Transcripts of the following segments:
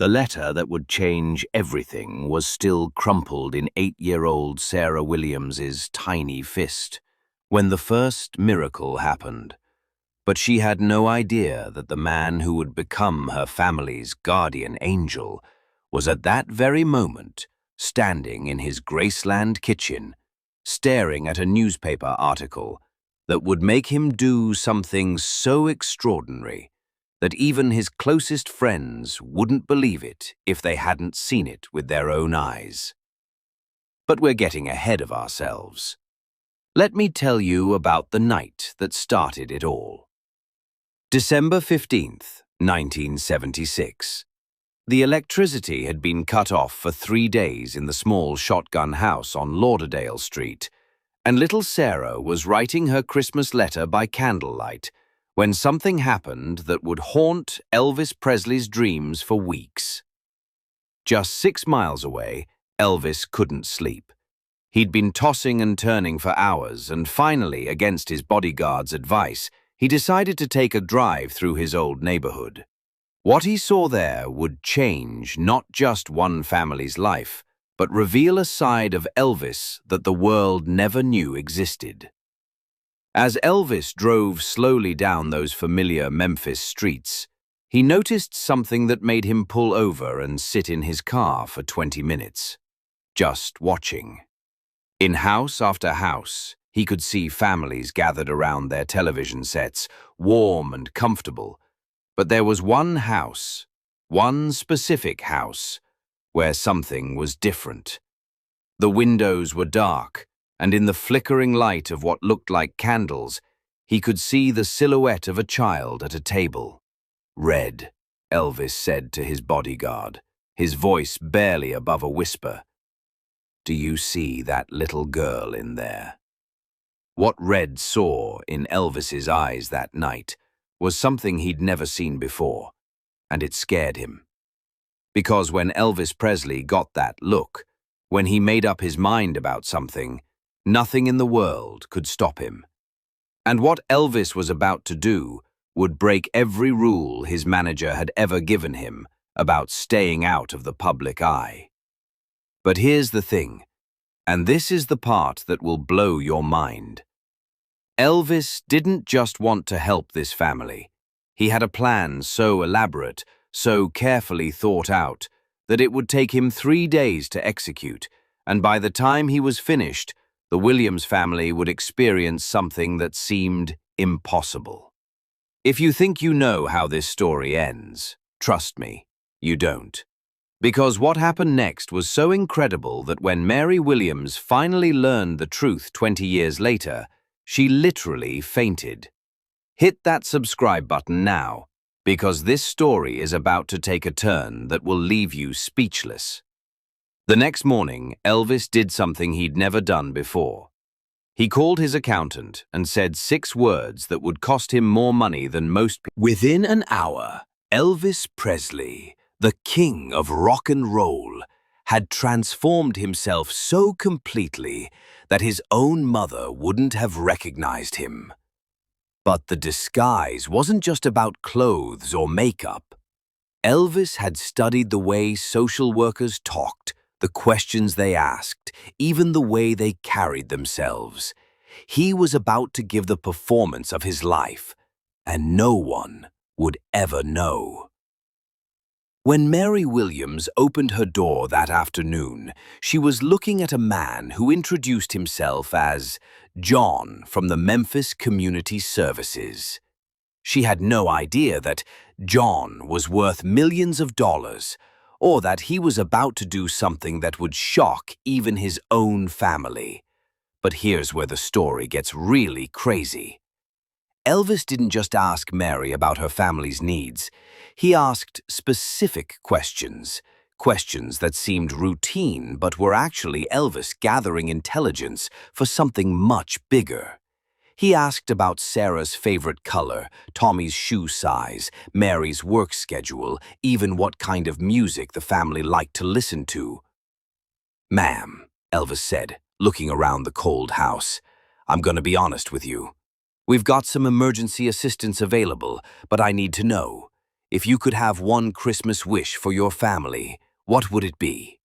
The letter that would change everything was still crumpled in 8-year-old Sarah Williams's tiny fist when the first miracle happened. But she had no idea that the man who would become her family's guardian angel was at that very moment standing in his Graceland kitchen, staring at a newspaper article that would make him do something so extraordinary that even his closest friends wouldn't believe it if they hadn't seen it with their own eyes. But we're getting ahead of ourselves. Let me tell you about the night that started it all. December 15th, 1976. The electricity had been cut off for 3 days in the small shotgun house on Lauderdale Street, and little Sarah was writing her Christmas letter by candlelight when something happened that would haunt Elvis Presley's dreams for weeks. Just 6 miles away, Elvis couldn't sleep. He'd been tossing and turning for hours, and finally, against his bodyguard's advice, he decided to take a drive through his old neighborhood. What he saw there would change not just one family's life, but reveal a side of Elvis that the world never knew existed. As Elvis drove slowly down those familiar Memphis streets, he noticed something that made him pull over and sit in his car for 20 minutes, just watching. In house after house, he could see families gathered around their television sets, warm and comfortable. But there was one house, one specific house, where something was different. The windows were dark, and in the flickering light of what looked like candles, he could see the silhouette of a child at a table. "Red," Elvis said to his bodyguard, his voice barely above a whisper. "Do you see that little girl in there?" What Red saw in Elvis's eyes that night was something he'd never seen before, and it scared him. Because when Elvis Presley got that look, when he made up his mind about something, nothing in the world could stop him. And what Elvis was about to do would break every rule his manager had ever given him about staying out of the public eye. But here's the thing, and this is the part that will blow your mind. Elvis didn't just want to help this family. He had a plan so elaborate, so carefully thought out, that it would take him 3 days to execute, and by the time he was finished, the Williams family would experience something that seemed impossible. If you think you know how this story ends, trust me, you don't. Because what happened next was so incredible that when Mary Williams finally learned the truth 20 years later, she literally fainted. Hit that subscribe button now, because this story is about to take a turn that will leave you speechless. The next morning, Elvis did something he'd never done before. He called his accountant and said 6 words that would cost him more money than most people. Within an hour, Elvis Presley, the king of rock and roll, had transformed himself so completely that his own mother wouldn't have recognized him. But the disguise wasn't just about clothes or makeup. Elvis had studied the way social workers talked, the questions they asked, even the way they carried themselves. He was about to give the performance of his life, and no one would ever know. When Mary Williams opened her door that afternoon, she was looking at a man who introduced himself as John from the Memphis Community Services. She had no idea that John was worth millions of dollars, or that he was about to do something that would shock even his own family. But here's where the story gets really crazy. Elvis didn't just ask Mary about her family's needs. He asked specific questions, questions that seemed routine but were actually Elvis gathering intelligence for something much bigger. He asked about Sarah's favorite color, Tommy's shoe size, Mary's work schedule, even what kind of music the family liked to listen to. "Ma'am," Elvis said, looking around the cold house, "I'm going to be honest with you. We've got some emergency assistance available, but I need to know, If you could have one Christmas wish for your family, what would it be?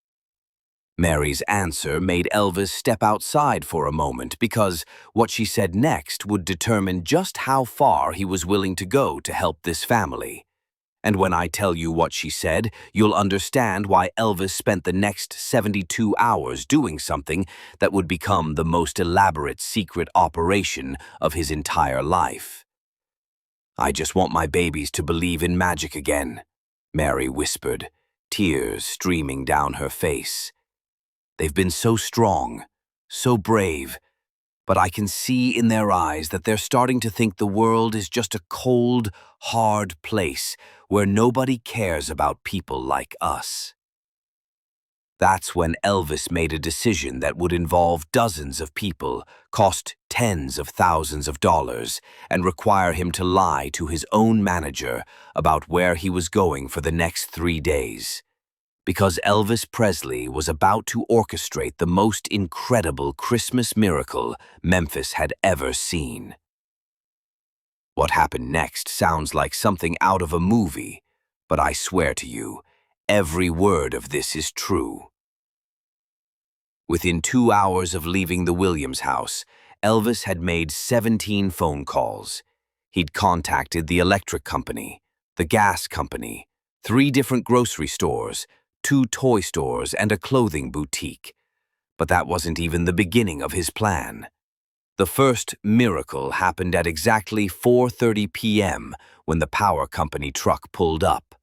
Mary's answer made Elvis step outside for a moment because what she said next would determine just how far he was willing to go to help this family. And when I tell you what she said, you'll understand why Elvis spent the next 72 hours doing something that would become the most elaborate secret operation of his entire life. "I just want my babies to believe in magic again," Mary whispered, tears streaming down her face. "They've been so strong, so brave, but I can see in their eyes that they're starting to think the world is just a cold, hard place where nobody cares about people like us." That's when Elvis made a decision that would involve dozens of people, cost tens of thousands of dollars, and require him to lie to his own manager about where he was going for the next 3 days. Because Elvis Presley was about to orchestrate the most incredible Christmas miracle Memphis had ever seen. What happened next sounds like something out of a movie, but I swear to you, every word of this is true. Within 2 hours of leaving the Williams house, Elvis had made 17 phone calls. He'd contacted the electric company, the gas company, 3 different grocery stores, 2 toy stores, and a clothing boutique. But that wasn't even the beginning of his plan. The first miracle happened at exactly 4:30 p.m. when the power company truck pulled up.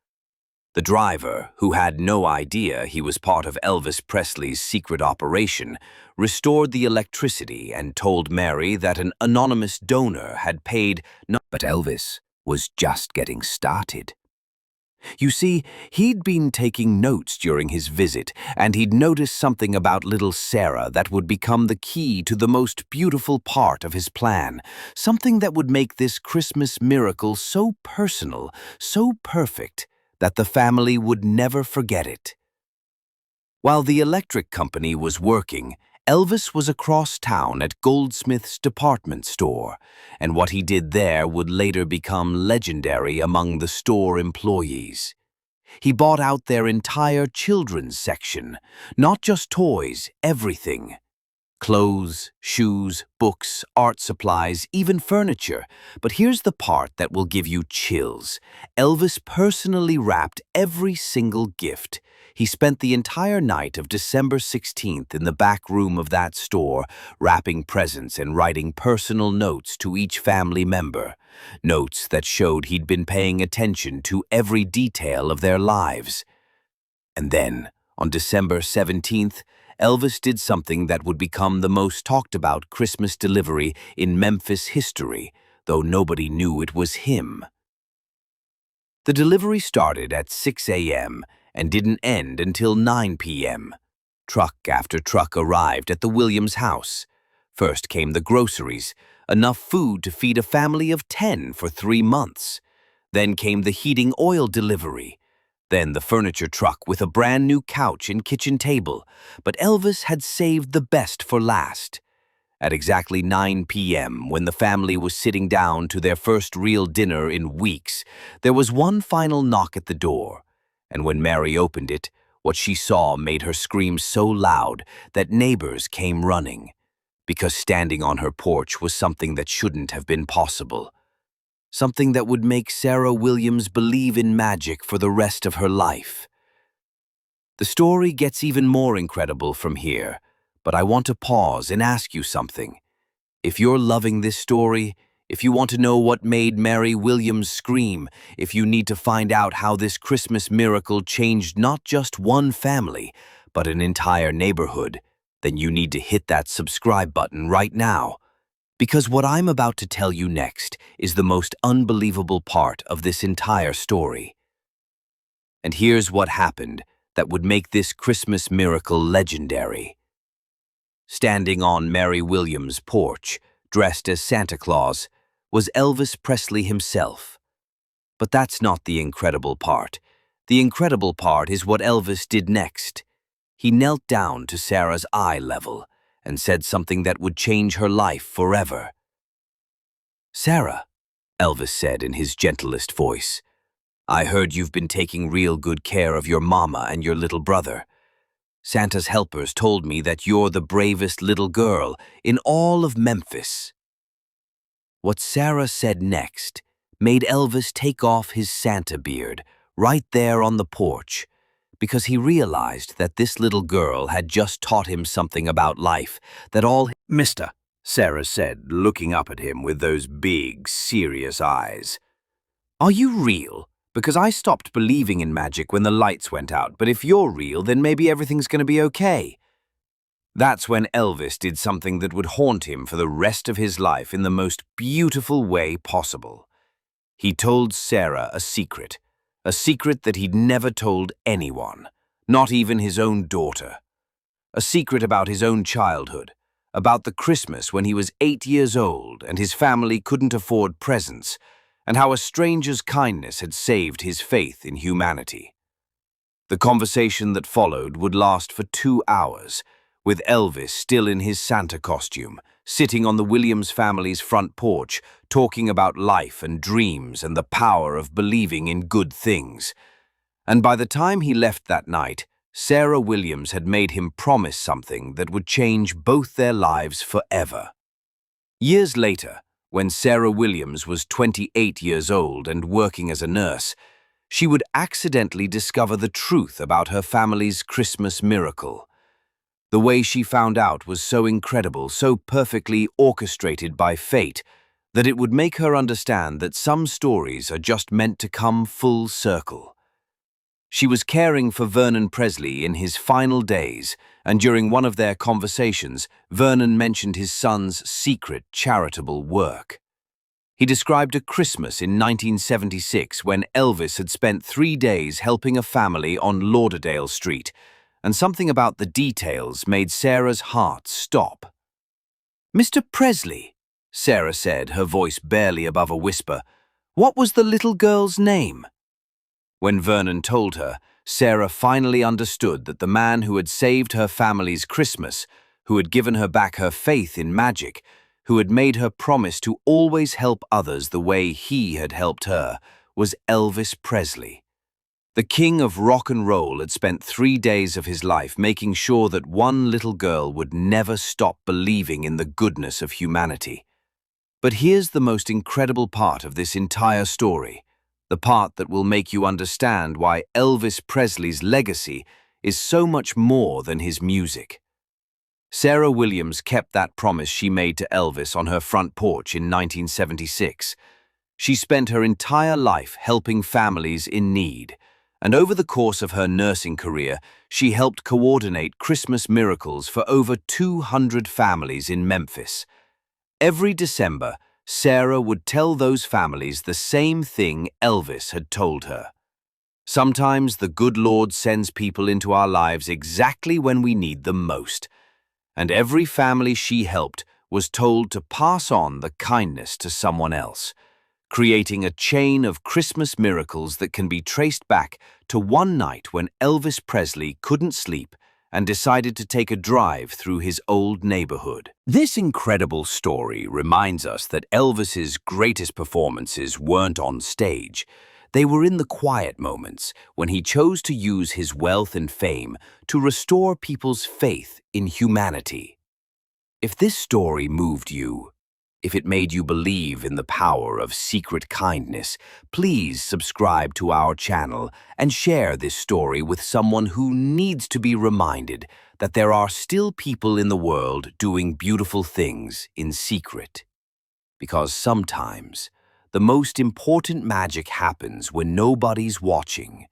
The driver, who had no idea he was part of Elvis Presley's secret operation, restored the electricity and told Mary that an anonymous donor had paid but Elvis was just getting started. You see, he'd been taking notes during his visit, and he'd noticed something about little Sarah that would become the key to the most beautiful part of his plan, something that would make this Christmas miracle so personal, so perfect, that the family would never forget it. While the electric company was working, Elvis was across town at Goldsmith's department store, and what he did there would later become legendary among the store employees. He bought out their entire children's section, not just toys, everything. Clothes, shoes, books, art supplies, even furniture. But here's the part that will give you chills. Elvis personally wrapped every single gift. He spent the entire night of December 16th in the back room of that store, wrapping presents and writing personal notes to each family member. Notes that showed he'd been paying attention to every detail of their lives. And then, on December 17th, Elvis did something that would become the most talked about Christmas delivery in Memphis history, though nobody knew it was him. The delivery started at 6 a.m. and didn't end until 9 p.m. Truck after truck arrived at the Williams house. First came the groceries, enough food to feed a family of 10 for 3 months. Then came the heating oil delivery. Then the furniture truck with a brand new couch and kitchen table. But Elvis had saved the best for last. At exactly 9 p.m., when the family was sitting down to their first real dinner in weeks, there was one final knock at the door. And when Mary opened it, what she saw made her scream so loud that neighbors came running. Because standing on her porch was something that shouldn't have been possible. Something that would make Sarah Williams believe in magic for the rest of her life. The story gets even more incredible from here, but I want to pause and ask you something. If you're loving this story, if you want to know what made Mary Williams scream, if you need to find out how this Christmas miracle changed not just one family, but an entire neighborhood, then you need to hit that subscribe button right now. Because what I'm about to tell you next is the most unbelievable part of this entire story. And here's what happened that would make this Christmas miracle legendary. Standing on Mary Williams' porch, dressed as Santa Claus, was Elvis Presley himself. But that's not the incredible part. The incredible part is what Elvis did next. He knelt down to Sarah's eye level and said something that would change her life forever. "Sarah," Elvis said in his gentlest voice, I heard you've been taking real good care of your mama and your little brother. Santa's helpers told me that you're the bravest little girl in all of Memphis." What Sarah said next made Elvis take off his Santa beard right there on the porch, because he realized that this little girl had just taught him something about life that all— "Mister," Sarah said, looking up at him with those big, serious eyes. "Are you real? Because I stopped believing in magic when the lights went out, but if you're real, then maybe everything's going to be okay." That's when Elvis did something that would haunt him for the rest of his life in the most beautiful way possible. He told Sarah a secret that he'd never told anyone, not even his own daughter. A secret about his own childhood, about the Christmas when he was 8 years old and his family couldn't afford presents, and how a stranger's kindness had saved his faith in humanity. The conversation that followed would last for 2 hours, with Elvis still in his Santa costume, sitting on the Williams family's front porch, talking about life and dreams and the power of believing in good things. And by the time he left that night, Sarah Williams had made him promise something that would change both their lives forever. Years later, when Sarah Williams was 28 years old and working as a nurse, she would accidentally discover the truth about her family's Christmas miracle. The way she found out was so incredible, so perfectly orchestrated by fate, that it would make her understand that some stories are just meant to come full circle. She was caring for Vernon Presley in his final days, and during one of their conversations, Vernon mentioned his son's secret charitable work. He described a Christmas in 1976 when Elvis had spent 3 days helping a family on Lauderdale Street, and something about the details made Sarah's heart stop. "Mr. Presley," Sarah said, her voice barely above a whisper, "what was the little girl's name?" When Vernon told her, Sarah finally understood that the man who had saved her family's Christmas, who had given her back her faith in magic, who had made her promise to always help others the way he had helped her, was Elvis Presley. The king of rock and roll had spent 3 days of his life making sure that one little girl would never stop believing in the goodness of humanity. But here's the most incredible part of this entire story, the part that will make you understand why Elvis Presley's legacy is so much more than his music. Sarah Williams kept that promise she made to Elvis on her front porch in 1976. She spent her entire life helping families in need, and over the course of her nursing career, she helped coordinate Christmas miracles for over 200 families in Memphis. Every December, Sarah would tell those families the same thing Elvis had told her. Sometimes the good Lord sends people into our lives exactly when we need them most, and every family she helped was told to pass on the kindness to someone else, creating a chain of Christmas miracles that can be traced back to one night when Elvis Presley couldn't sleep and decided to take a drive through his old neighborhood. This incredible story reminds us that Elvis's greatest performances weren't on stage. They were in the quiet moments when he chose to use his wealth and fame to restore people's faith in humanity. If this story moved you, if it made you believe in the power of secret kindness, please subscribe to our channel and share this story with someone who needs to be reminded that there are still people in the world doing beautiful things in secret. Because sometimes the most important magic happens when nobody's watching.